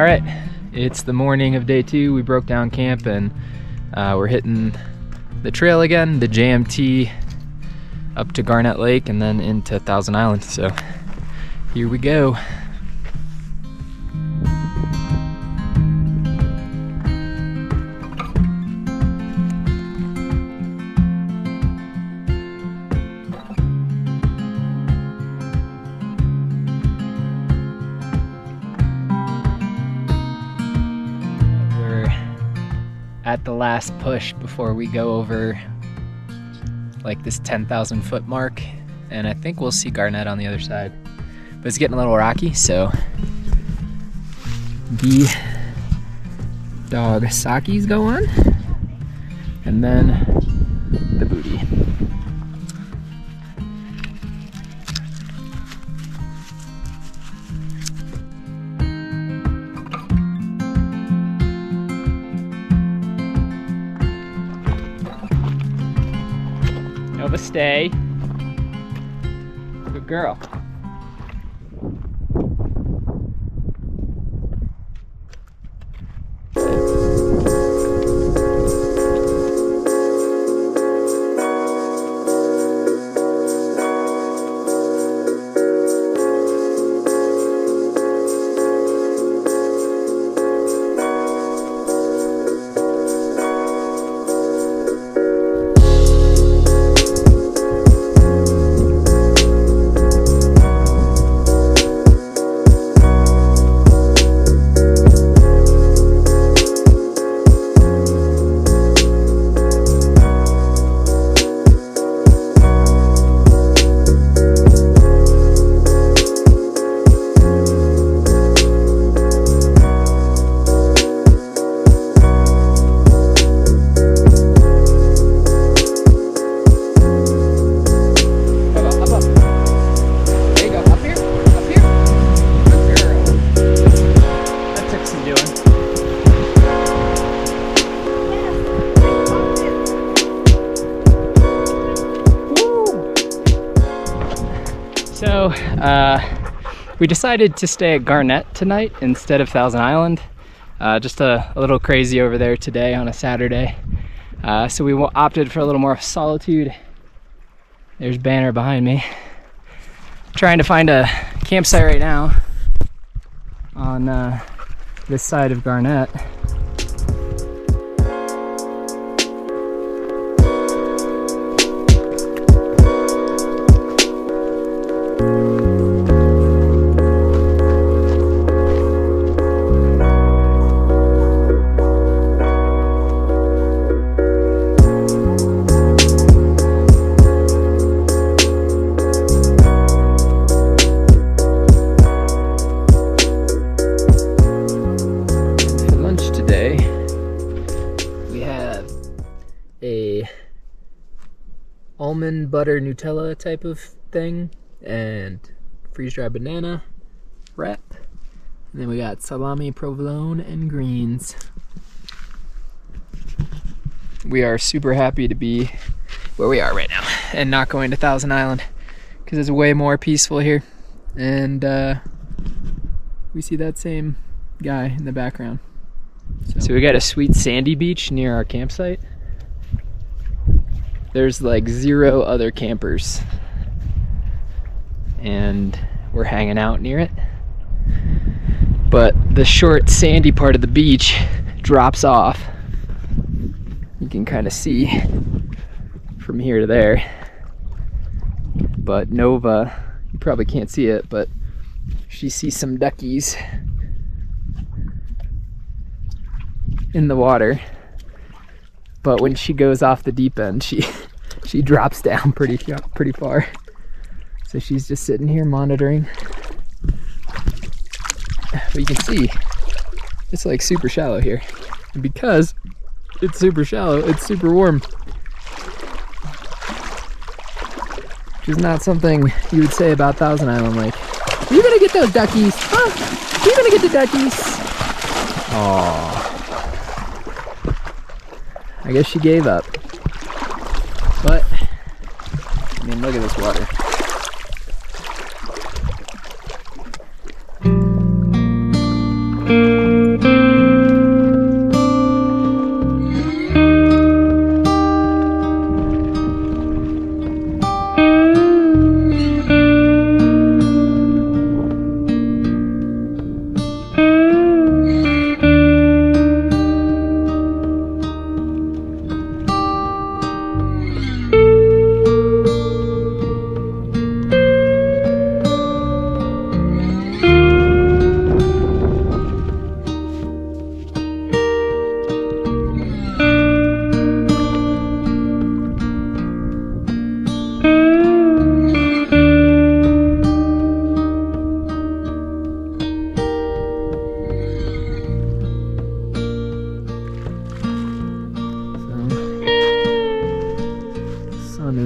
All right, it's the morning of day 2. We broke down camp and we're hitting the trail again, the JMT up to Garnet Lake and then into Thousand Island. So here we go. At the last push before we go over like this 10,000 foot mark, and I think we'll see Garnet on the other side, but it's getting a little rocky, so the dog Saki's go on and then the booty. Nova, stay. Good girl. So we decided to stay at Garnet tonight instead of Thousand Island. Just a little crazy over there today on a Saturday. So we opted for a little more solitude. There's Banner behind me. Trying to find a campsite right now on this side of Garnet. Almond butter Nutella type of thing and freeze-dried banana wrap, and then we got salami, provolone, and greens. We are super happy to be where we are right now and not going to Thousand Island because it's way more peaceful here, and we see that same guy in the background. So we got a sweet sandy beach near our campsite. There's like 0 other campers and we're hanging out near it, but the short sandy part of the beach drops off. You can kind of see from here to there, but Nova, you probably can't see it, but she sees some duckies in the water. But when she goes off the deep end, she drops down pretty far. So she's just sitting here monitoring. But you can see it's like super shallow here. And because it's super shallow, it's super warm. Which is not something you would say about Thousand Island Lake. Are you gonna get those duckies? Huh? Are you gonna get the duckies? Aww. I guess she gave up. But, I mean, look at this water.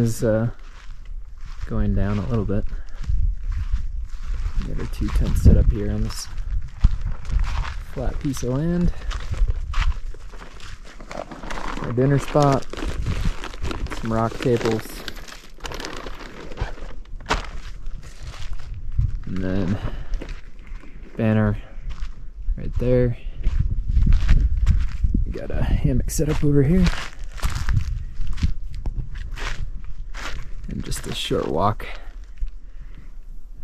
is going down a little bit. We got our 2 tents set up here on this flat piece of land. Our dinner spot, some rock tables, and then banner right there. We got a hammock set up over here, and just a short walk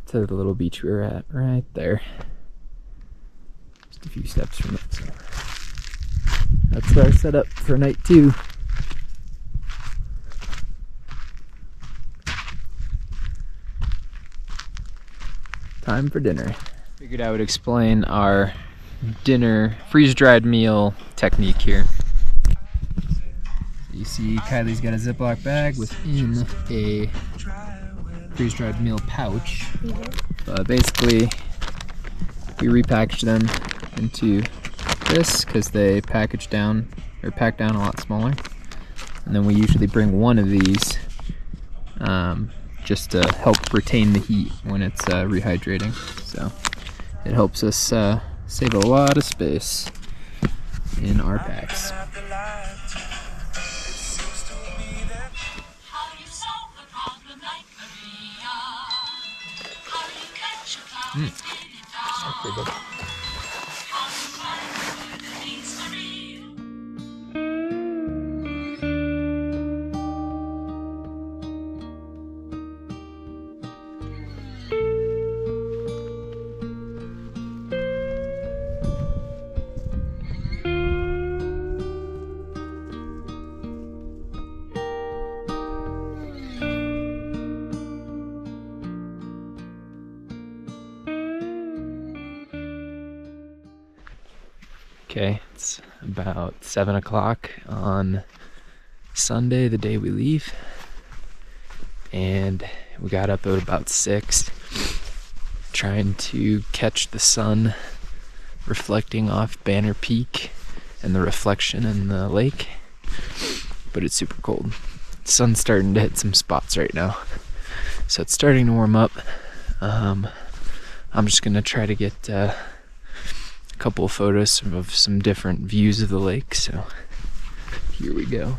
to the little beach we were at right there. Just a few steps from it. So that's our setup for night 2. Time for dinner. Figured I would explain our dinner freeze-dried meal technique here. You see Kylie's got a Ziploc bag within a freeze-dried meal pouch. Basically, we repackage them into this because they pack down a lot smaller, and then we usually bring one of these just to help retain the heat when it's rehydrating. So it helps us save a lot of space in our packs. That's pretty good. Okay, it's about 7 o'clock on Sunday, the day we leave, and we got up at about 6, trying to catch the sun reflecting off Banner Peak and the reflection in the lake, but it's super cold. The sun's starting to hit some spots right now, so it's starting to warm up. I'm just gonna try to get couple of photos of some different views of the lake, so here we go.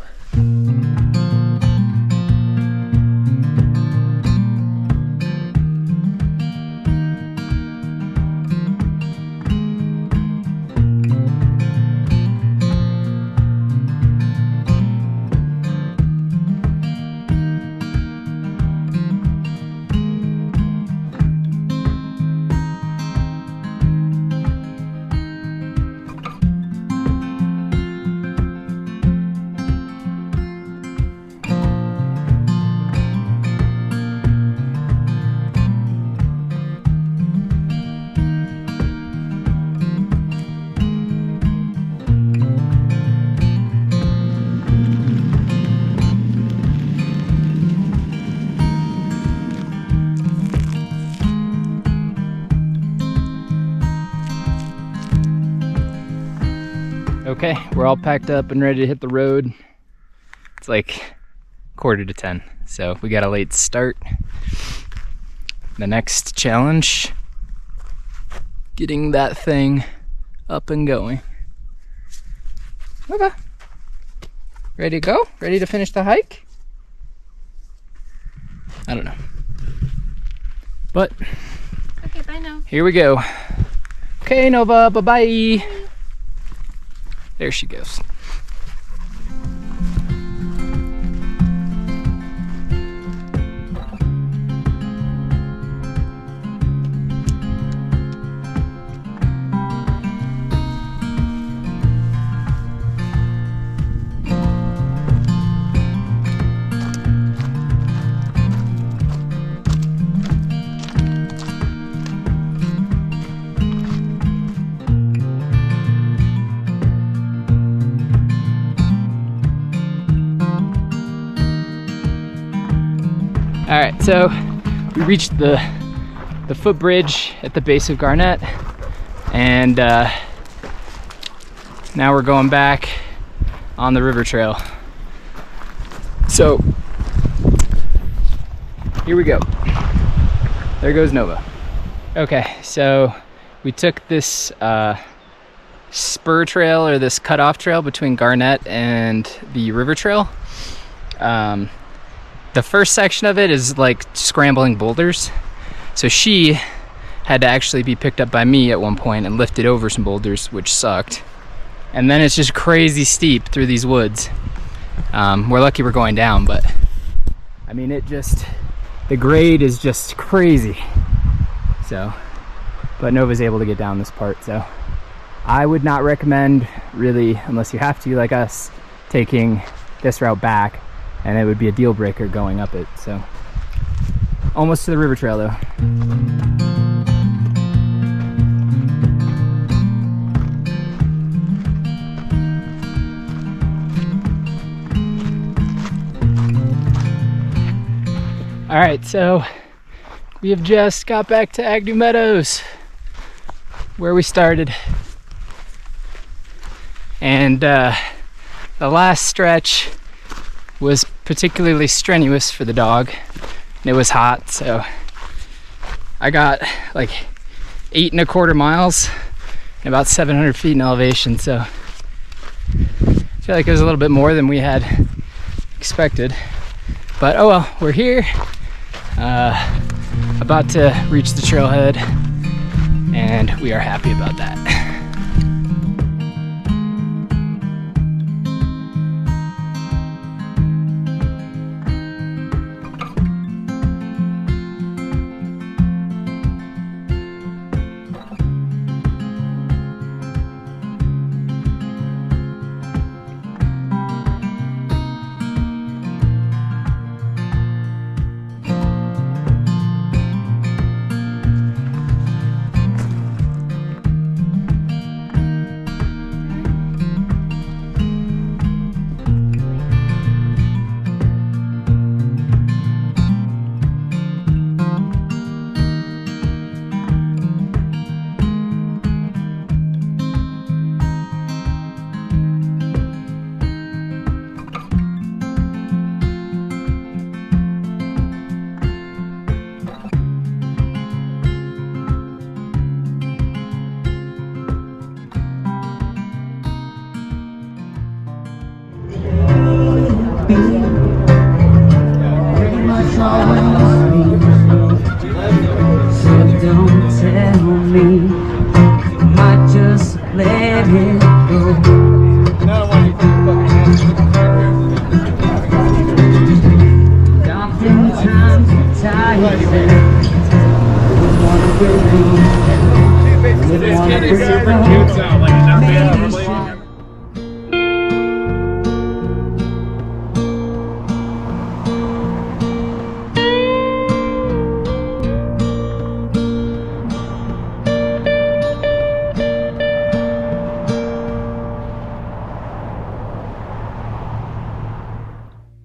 Okay, we're all packed up and ready to hit the road. It's like 9:45, so we got a late start. The next challenge, getting that thing up and going. Okay, ready to go? Ready to finish the hike? I don't know, but okay, bye now. Here we go. Okay, Nova, bye-bye. There she goes. All right, so we reached the footbridge at the base of Garnet, and now we're going back on the river trail. So Here we go. There goes Nova. Okay, so we took this spur trail, or this cutoff trail between Garnet and the river trail. The first section of it is like scrambling boulders. So she had to actually be picked up by me at one point and lifted over some boulders, which sucked. And then it's just crazy steep through these woods. We're lucky we're going down, but I mean, the grade is just crazy. So, but Nova's able to get down this part, so I would not recommend, really, unless you have to, like us, taking this route back, and it would be a deal breaker going up it. So, almost to the river trail though. All right, so we have just got back to AGNEW Meadows, where we started. And the last stretch was particularly strenuous for the dog. And it was hot, so I got like 8.25 miles and about 700 feet in elevation. So I feel like it was a little bit more than we had expected. But oh well, we're here. About to reach the trailhead, and we are happy about that.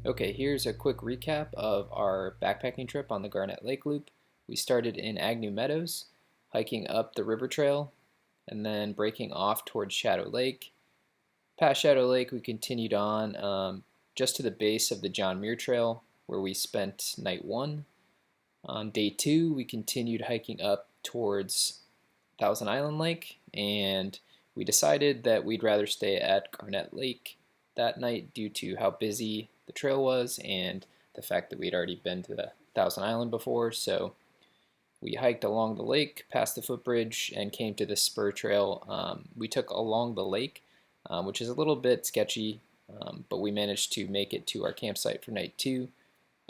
Okay, here's a quick recap of our backpacking trip on the Garnet Lake Loop. We started in AGNEW Meadows, hiking up the river trail, and then breaking off towards Shadow Lake. Past Shadow Lake, we continued on just to the base of the John Muir Trail, where we spent night 1. On day 2, we continued hiking up towards Thousand Island Lake, and we decided that we'd rather stay at Garnet Lake that night due to how busy the trail was and the fact that we'd already been to the Thousand Island before. So we hiked along the lake past the footbridge and came to this spur trail. We took along the lake, which is a little bit sketchy, but we managed to make it to our campsite for night 2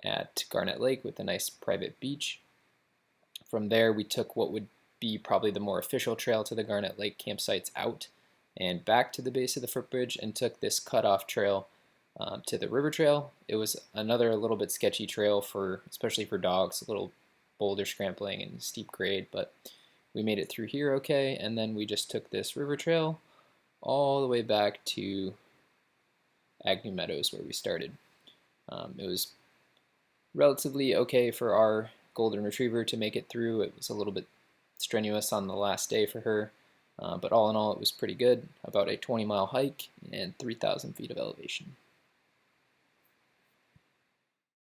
at Garnet Lake with a nice private beach. From there, we took what would be probably the more official trail to the Garnet Lake Campsites out and back to the base of the footbridge, and took this cutoff trail to the river trail. It was another little bit sketchy trail, especially for dogs, a little boulder scrambling and steep grade, but we made it through here okay, and then we just took this river trail all the way back to AGNEW Meadows where we started. It was relatively okay for our golden retriever to make it through. It was a little bit strenuous on the last day for her, but all in all it was pretty good. About a 20-mile hike and 3,000 feet of elevation.